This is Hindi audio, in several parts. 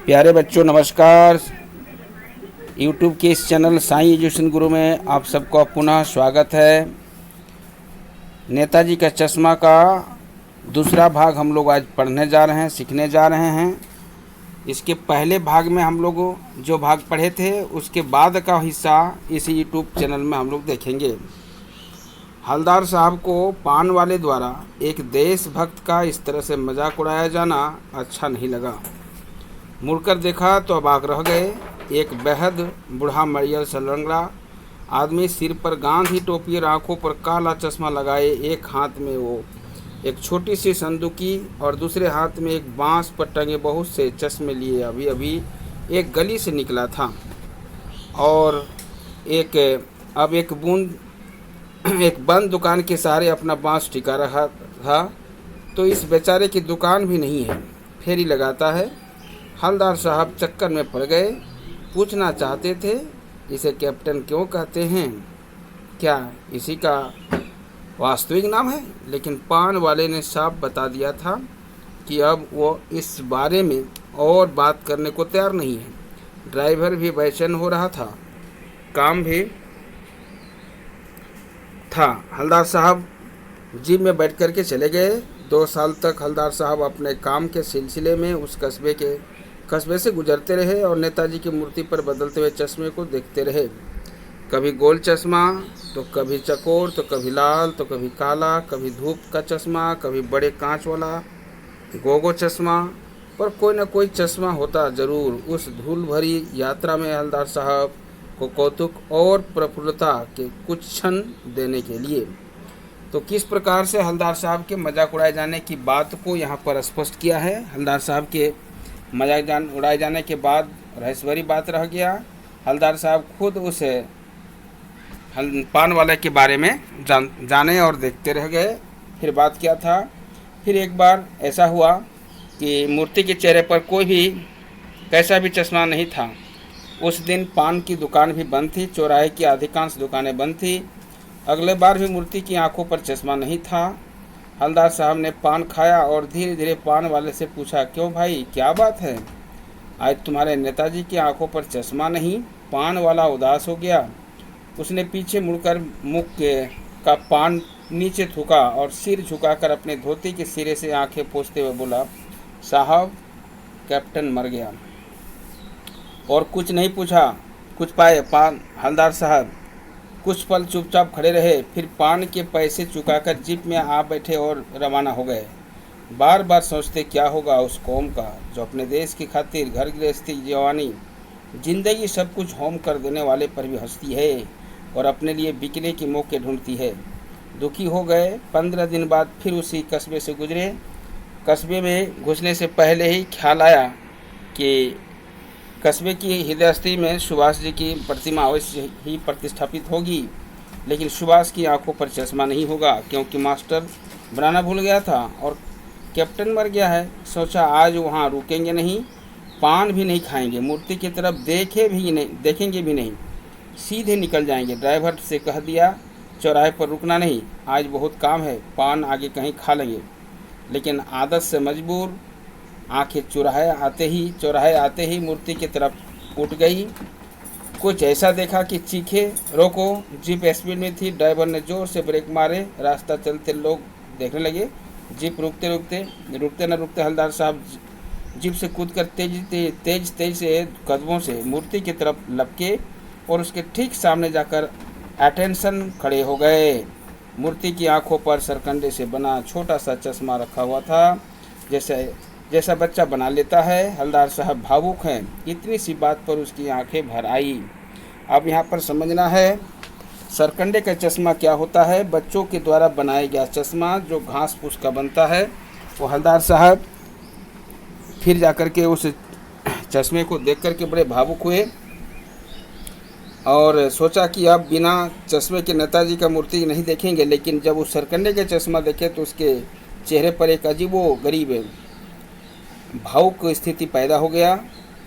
प्यारे बच्चों नमस्कार। यूट्यूब के इस चैनल साईं एजुकेशन गुरु में आप सबको पुनः स्वागत है। नेताजी का चश्मा का दूसरा भाग हम लोग आज पढ़ने जा रहे हैं, सीखने जा रहे हैं। इसके पहले भाग में हम लोग जो भाग पढ़े थे उसके बाद का हिस्सा इसी यूट्यूब चैनल में हम लोग देखेंगे। हवलदार साहब को पान वाले द्वारा एक देशभक्त का इस तरह से मजाक उड़ाया जाना अच्छा नहीं लगा। मुड़कर देखा तो अबाक रह गए। एक बेहद बूढ़ा मरियल सलंगड़ा आदमी, सिर पर गांधी टोपी और आंखों पर काला चश्मा लगाए, एक हाथ में वो एक छोटी सी संदूकी और दूसरे हाथ में एक बांस पर टंगे बहुत से चश्मे लिए अभी अभी एक गली से निकला था और एक बंद दुकान के सहारे अपना बांस टिका रहा था। तो इस बेचारे की दुकान भी नहीं है, फेरी लगाता है। हवलदार साहब चक्कर में पड़ गए। पूछना चाहते थे इसे कैप्टन क्यों कहते हैं, क्या इसी का वास्तविक नाम है, लेकिन पान वाले ने साफ बता दिया था कि अब वो इस बारे में और बात करने को तैयार नहीं है। ड्राइवर भी बेचैन हो रहा था, काम भी था। हवलदार साहब जीप में बैठ कर के चले गए। 2 साल तक हवलदार साहब अपने काम के सिलसिले में उस कस्बे से गुजरते रहे और नेताजी की मूर्ति पर बदलते हुए चश्मे को देखते रहे। कभी गोल चश्मा तो कभी चकोर, तो कभी लाल तो कभी काला, कभी धूप का चश्मा, कभी बड़े कांच वाला गोगो चश्मा, पर कोई न कोई चश्मा होता जरूर। उस धूल भरी यात्रा में हवलदार साहब को कौतुक और प्रफुल्लता के कुछ क्षण देने के लिए तो किस प्रकार से हवलदार साहब के मजाक उड़ाए जाने की बात को यहाँ पर स्पष्ट किया है। हवलदार साहब के मजाक उड़ाए जाने के बाद रहस्यभरी बात रह गया। हवलदार साहब खुद उस पान वाले के बारे में जाने और देखते रह गए। फिर बात क्या था, फिर एक बार ऐसा हुआ कि मूर्ति के चेहरे पर कोई भी कैसा भी चश्मा नहीं था। उस दिन पान की दुकान भी बंद थी, चौराहे की अधिकांश दुकानें बंद थी। अगले बार भी मूर्ति की आंखों पर चश्मा नहीं था। हवलदार साहब ने पान खाया और धीरे धीरे पान वाले से पूछा, क्यों भाई क्या बात है, आज तुम्हारे नेताजी की आंखों पर चश्मा नहीं। पान वाला उदास हो गया। उसने पीछे मुड़कर मुख का पान नीचे थूका और सिर झुकाकर अपने धोती के सिरे से आंखें पोंछते हुए बोला, साहब कैप्टन मर गया। और कुछ नहीं पूछा कुछ पाए। पान हवलदार साहब कुछ पल चुपचाप खड़े रहे, फिर पान के पैसे चुकाकर जीप में आ बैठे और रवाना हो गए। बार बार सोचते क्या होगा उस कौम का जो अपने देश की खातिर घर गृहस्थी, जवानी, जिंदगी सब कुछ होम कर देने वाले पर भी हंसती है और अपने लिए बिकने के मौके ढूंढती है। दुखी हो गए। 15 दिन बाद फिर उसी कस्बे से गुजरे। कस्बे में घुसने से पहले ही ख्याल आया कि कस्बे की हृदयस्थी में सुभाष जी की प्रतिमा अवश्य ही प्रतिष्ठापित होगी, लेकिन सुभाष की आंखों पर चश्मा नहीं होगा क्योंकि मास्टर बनाना भूल गया था और कैप्टन मर गया है। सोचा आज वहाँ रुकेंगे नहीं, पान भी नहीं खाएंगे, मूर्ति की तरफ देखेंगे भी नहीं, सीधे निकल जाएंगे। ड्राइवर से कह दिया चौराहे पर रुकना नहीं, आज बहुत काम है, पान आगे कहीं खा लेंगे। लेकिन आदत से मजबूर आंखें चौराहे आते ही मूर्ति की तरफ उठ गई। कुछ ऐसा देखा कि चीखे, रोको। जीप स्पीड में थी। ड्राइवर ने जोर से ब्रेक मारे। रास्ता चलते लोग देखने लगे। जीप रुकते न रुकते हवलदार साहब जीप से कूदकर तेज से कदमों से मूर्ति की तरफ लपके और उसके ठीक सामने जाकर अटेंशन खड़े हो गए। मूर्ति की आंखों पर सरकंडे से बना छोटा सा चश्मा रखा हुआ था, जैसा बच्चा बना लेता है। हवलदार साहब भावुक हैं। इतनी सी बात पर उसकी आंखें भर आई। अब यहाँ पर समझना है सरकंडे का चश्मा क्या होता है। बच्चों के द्वारा बनाया गया चश्मा जो घास फूस का बनता है। वो हवलदार साहब फिर जाकर के उस चश्मे को देख कर के बड़े भावुक हुए और सोचा कि अब बिना चश्मे के नेताजी का मूर्ति नहीं देखेंगे। लेकिन जब उस सरकंडे का चश्मा देखे तो उसके चेहरे पर एक अजीबो-गरीब भावुक स्थिति पैदा हो गया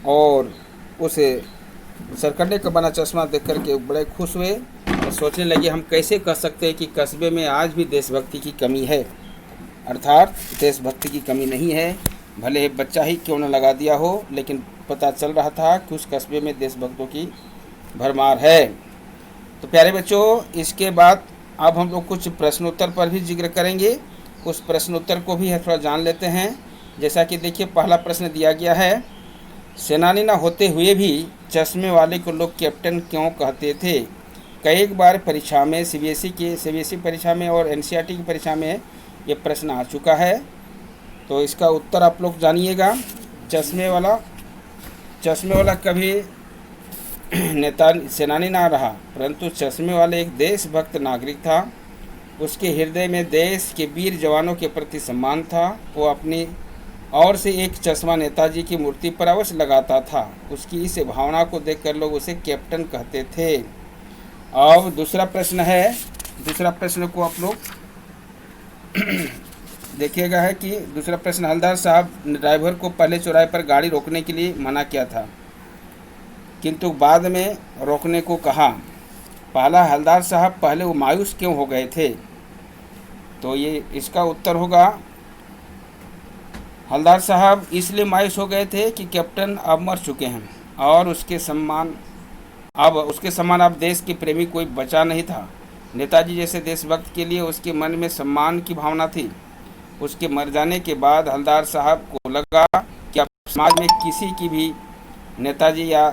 और उसे सरकंडे का बना चश्मा देख कर के बड़े खुश हुए और सोचने लगे हम कैसे कह सकते हैं कि कस्बे में आज भी देशभक्ति की कमी है। अर्थात देशभक्ति की कमी नहीं है, भले ही बच्चा ही क्यों न लगा दिया हो, लेकिन पता चल रहा था कि उस कस्बे में देशभक्तों की भरमार है। तो प्यारे बच्चों, इसके बाद अब हम लोग कुछ प्रश्नोत्तर पर भी जिक्र करेंगे। उस प्रश्नोत्तर को भी थोड़ा जान लेते हैं। जैसा कि देखिए, पहला प्रश्न दिया गया है, सेनानी न होते हुए भी चश्मे वाले को लोग कैप्टन क्यों कहते थे? कई बार परीक्षा में सीबीएसई परीक्षा में और एनसीईआरटी की परीक्षा में ये प्रश्न आ चुका है। तो इसका उत्तर आप लोग जानिएगा। चश्मे वाला कभी नेता सेनानी ना रहा, परंतु चश्मे वाले एक देशभक्त नागरिक था। उसके हृदय में देश के वीर जवानों के प्रति सम्मान था। वो अपनी और से एक चश्मा नेताजी की मूर्ति पर अवश्य लगाता था। उसकी इस भावना को देखकर लोग उसे कैप्टन कहते थे। अब दूसरा प्रश्न है। दूसरा प्रश्न को आप लोग देखिएगा है कि दूसरा प्रश्न, हवलदार साहब ने ड्राइवर को पहले चौराहे पर गाड़ी रोकने के लिए मना किया था, किंतु बाद में रोकने को कहा। पहला, हवलदार साहब पहले वो मायूस क्यों हो गए थे? तो ये इसका उत्तर होगा, हवलदार साहब इसलिए मायूस हो गए थे कि कैप्टन अब मर चुके हैं और उसके समान अब देश के प्रेमी कोई बचा नहीं था। नेताजी जैसे देशभक्त के लिए उसके मन में सम्मान की भावना थी। उसके मर जाने के बाद हवलदार साहब को लगा कि अब समाज में किसी की भी नेताजी या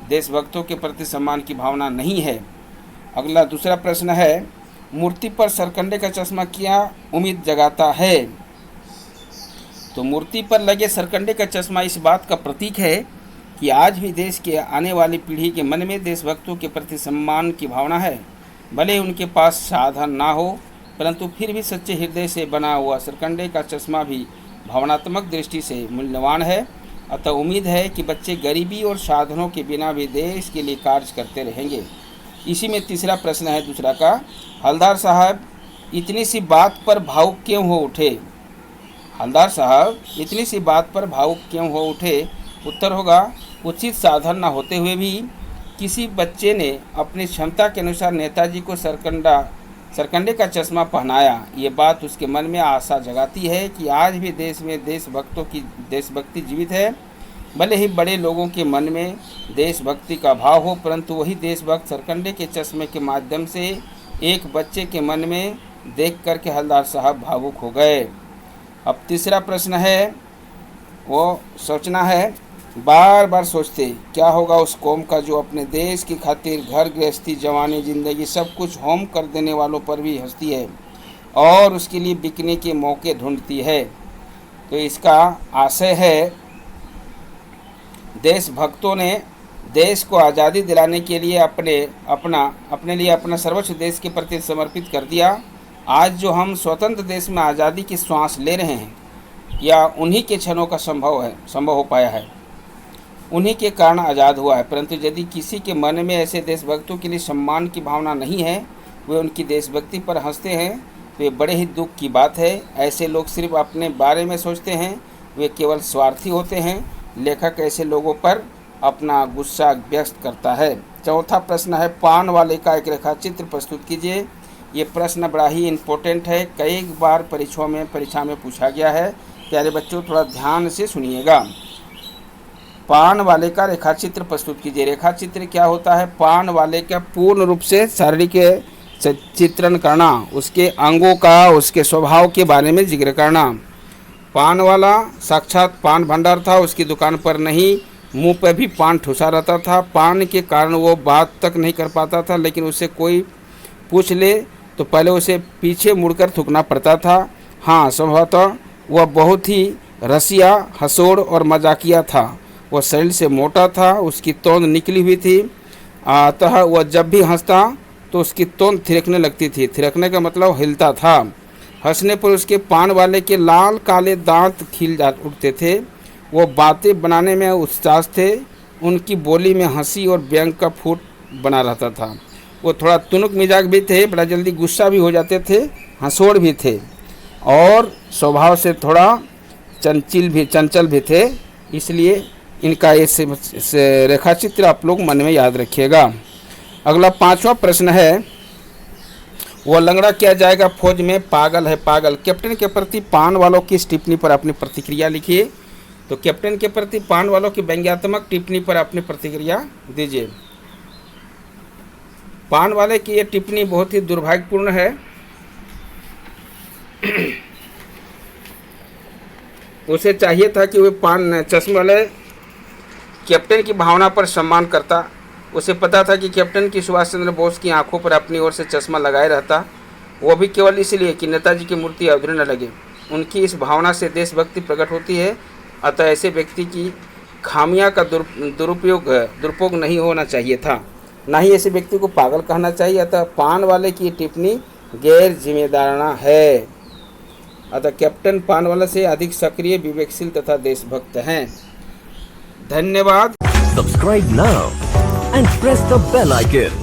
देशभक्तों के प्रति सम्मान की भावना नहीं है। अगला दूसरा प्रश्न है, मूर्ति पर सरकंडे का चश्मा क्या उम्मीद जगाता है? तो मूर्ति पर लगे सरकंडे का चश्मा इस बात का प्रतीक है कि आज भी देश के आने वाली पीढ़ी के मन में देशभक्तों के प्रति सम्मान की भावना है। भले उनके पास साधन ना हो, परंतु फिर भी सच्चे हृदय से बना हुआ सरकंडे का चश्मा भी भावनात्मक दृष्टि से मूल्यवान है। अतः उम्मीद है कि बच्चे गरीबी और साधनों के बिना भी देश के लिए कार्य करते रहेंगे। इसी में तीसरा प्रश्न है दूसरा का, हवलदार साहब इतनी सी बात पर भावुक क्यों हो उठे? हवलदार साहब इतनी सी बात पर भावुक क्यों हो उठे? उत्तर होगा, उचित साधन न होते हुए भी किसी बच्चे ने अपनी क्षमता के अनुसार नेताजी को सरकंडे का चश्मा पहनाया। ये बात उसके मन में आशा जगाती है कि आज भी देश में देशभक्तों की देशभक्ति जीवित है। भले ही बड़े लोगों के मन में देशभक्ति का भाव हो, परंतु वही देशभक्त सरकंडे के चश्मे के माध्यम से एक बच्चे के मन में देख करके हवलदार साहब भावुक हो गए। अब तीसरा प्रश्न है, वो सोचना है, बार बार सोचते क्या होगा उस कौम का जो अपने देश की खातिर घर गृहस्थी जवानी जिंदगी सब कुछ होम कर देने वालों पर भी हंसती है और उसके लिए बिकने के मौके ढूंढती है। तो इसका आशय है, देशभक्तों ने देश को आज़ादी दिलाने के लिए अपने लिए अपना सर्वोच्च देश के प्रति समर्पित कर दिया। आज जो हम स्वतंत्र देश में आज़ादी की श्वास ले रहे हैं, या उन्हीं के क्षणों का संभव हो पाया है, उन्हीं के कारण आज़ाद हुआ है। परंतु यदि किसी के मन में ऐसे देशभक्तों के लिए सम्मान की भावना नहीं है, वे उनकी देशभक्ति पर हंसते हैं, तो ये बड़े ही दुख की बात है। ऐसे लोग सिर्फ अपने बारे में सोचते हैं, वे केवल स्वार्थी होते हैं। लेखक ऐसे लोगों पर अपना गुस्सा व्यक्त करता है। चौथा प्रश्न है, पान वाले का एक रेखाचित्र प्रस्तुत कीजिए। ये प्रश्न बड़ा ही इम्पोर्टेंट है, कई बार परीक्षा में पूछा गया है। प्यारे बच्चों, थोड़ा ध्यान से सुनिएगा। पान वाले का रेखाचित्र प्रस्तुत कीजिए। रेखाचित्र क्या होता है? पान वाले का पूर्ण रूप से शारीरिक चित्रण करना, उसके अंगों का, उसके स्वभाव के बारे में जिक्र करना। पान वाला साक्षात पान भंडार था, उसकी दुकान पर नहीं, मुंह पर भी पान ठुसा रहता था। पान के कारण वो बात तक नहीं कर पाता था, लेकिन उससे कोई पूछ ले तो पहले उसे पीछे मुड़कर थूकना पड़ता था। हाँ, संभवतः वह बहुत ही रसिया, हंसोड़ और मजाकिया था। वह शरीर से मोटा था, उसकी तोंद निकली हुई थी, अतः वह जब भी हंसता तो उसकी तोंद थिरकने लगती थी। थिरकने का मतलब हिलता था। हंसने पर उसके पान वाले के लाल काले दांत खिल उठते थे। वो बातें बनाने में उत्साह थे। उनकी बोली में हंसी और व्यंग का फूट बना रहता था। वो थोड़ा तुनुक मिजाज भी थे, बड़ा जल्दी गुस्सा भी हो जाते थे, हंसोड़ भी थे और स्वभाव से थोड़ा चंचल भी थे। इसलिए इनका ये रेखाचित्र आप लोग मन में याद रखिएगा। अगला पांचवा प्रश्न है, वो लंगड़ा किया जाएगा फौज में, पागल है पागल। कैप्टन के प्रति पान वालों की टिप्पणी पर अपनी प्रतिक्रिया लिखिए। तो कैप्टन के प्रति पान वालों की व्यंग्यात्मक टिप्पणी पर अपनी प्रतिक्रिया दीजिए। पान वाले की ये टिप्पणी बहुत ही दुर्भाग्यपूर्ण है। उसे चाहिए था कि वे पान चश्मे वाले कैप्टन की भावना पर सम्मान करता। उसे पता था कि कैप्टन की सुभाष चंद्र बोस की आंखों पर अपनी ओर से चश्मा लगाए रहता, वो भी केवल इसलिए कि नेताजी की मूर्ति अधूरी न लगे। उनकी इस भावना से देशभक्ति प्रकट होती है। अतः ऐसे व्यक्ति की खामियां का दुरुपयोग नहीं होना चाहिए था, ना ही ऐसे व्यक्ति को पागल कहना चाहिए। अतः पान वाले की टिप्पणी गैर जिम्मेदाराना है। अतः कैप्टन पानवाला से अधिक सक्रिय, विवेकशील तथा देशभक्त हैं। धन्यवाद। Subscribe now and press the bell icon.